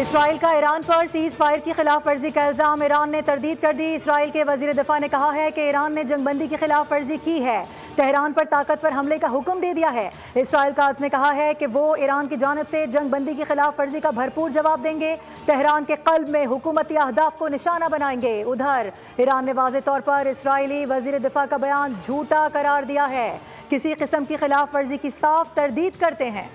Israel का Iran पर cease fire की खिलाफ वर्जी का इल्जाम ईरान ने तरदीद कर दी। इसराइल के वजीर दिफा ने कहा है कि ईरान ने जंगबंदी की खिलाफ वर्जी की है, तेहरान पर ताकतवर हमले का हुक्म दे दिया है। इसराइल काज ने कहा है कि वो ईरान की जानिब से जंगबंदी की खिलाफ वर्जी का भरपूर जवाब देंगे, तेहरान के कल्ब में हुकूमती अहदाफ को निशाना बनाएंगे। उधर ईरान ने वाज़े तौर पर इसराइली वजीर दिफा का बयान झूठा करार दिया है, किसी किस्म की खिलाफ वर्जी की साफ तरदीद करते हैं।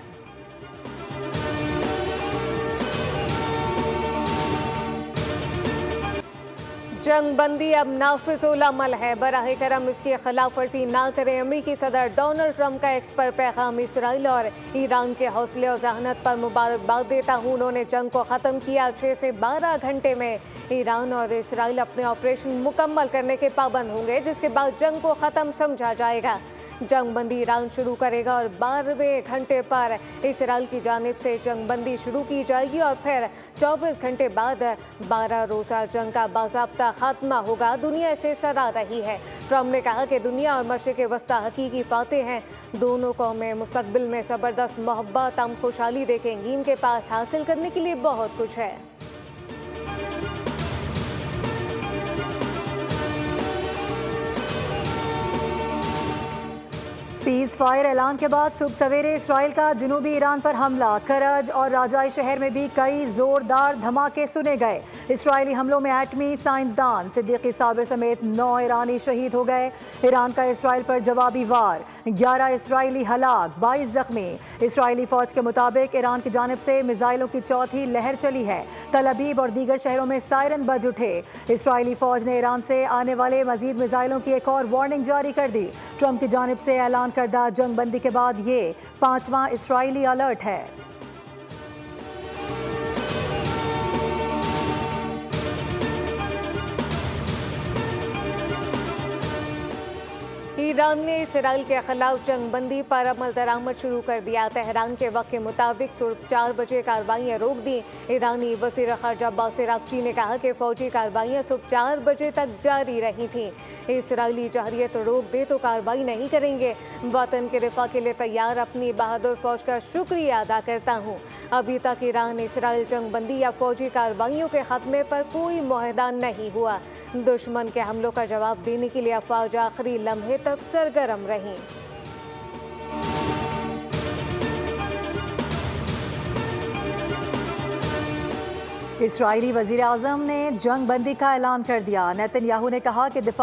जंगबंदी अब नाफिजुल अमल है, बराह करम इसकी खिलाफ वर्जी ना करें। अमेरिकी सदर डोनाल्ड ट्रंप का एक्स पर पैगाम इसराइल और ईरान के हौसले और जहानत पर मुबारकबाद देता हूँ। उन्होंने जंग को ख़त्म किया। 6 से 12 घंटे में ईरान और इसराइल अपने ऑपरेशन मुकम्मल करने के पाबंद होंगे, जिसके बाद जंग को ख़त्म समझा जाएगा। जंगबंदी ईरान शुरू करेगा और 12वें घंटे पर इसराइल की जानिब से जंगबंदी शुरू की जाएगी और फिर 24 घंटे बाद 12 रोज़ा जंग का बाज़ाब्ता खात्मा होगा। दुनिया इसे सराह रही है। ट्रंप ने कहा कि दुनिया और मशरिक़ वस्ता हकीकी फातेह हैं। दोनों कौमें मुस्तकबिल में ज़बरदस्त मोहब्बत अम खुशहाली देखेंगी। इनके पास हासिल करने के लिए बहुत कुछ है। सीज फायर ऐलान के बाद सुबह सवेरे इसराइल का जनूबी ईरान पर हमला, करज और राजाई शहर में भी कई जोरदार धमाके सुने गए। इसराइली हमलों में एटमी साइंसदान सिद्दीकी साबिर समेत 9 ईरानी शहीद हो गए। ईरान का इसराइल पर जवाबी वार, 11 इसराइली हलाक, 22 जख्मी। इसराइली फौज के मुताबिक ईरान की जानिब से मिसाइलों की चौथी लहर चली है। तल अबीब और दीगर शहरों में सायरन बज उठे। इसराइली फौज ने ईरान से आने वाले मजीद मिसाइलों की एक और वार्निंग जारी कर दी। ट्रंप की जानिब से ऐलान करदा जंगबंदी के बाद ये 5वां इसराइली अलर्ट है। ईरान ने इसराइल के खिलाफ जंगबंदी पर अमल दरामद शुरू कर दिया। तेहरान के वक्त के मुताबिक सुबह 4 बजे कार्रवाइयाँ रोक दी। ईरानी वज़ीर ख़ारजा बासिर अराग़ची ने कहा कि फ़ौजी कार्रवाइयाँ सुबह 4 बजे तक जारी रही थीं। इसराइली जहरियत रोक दे तो कार्रवाई नहीं करेंगे। वतन के दिफा के लिए तैयार अपनी बहादुर फौज का शुक्रिया अदा करता हूँ। अभी तक ईरान इसराइल जंगबंदी या फौजी कार्रवाइयों के खात्मे पर कोई मुआहदा नहीं हुआ। दुश्मन के हमलों का जवाब देने के लिए अफवाज आखिरी लम्हे तक सरगर्म रहीं। इसराइली वज़ीर आज़म ने जंगबंदी का ऐलान कर दिया। नेतन्याहू ने कहा कि दिफा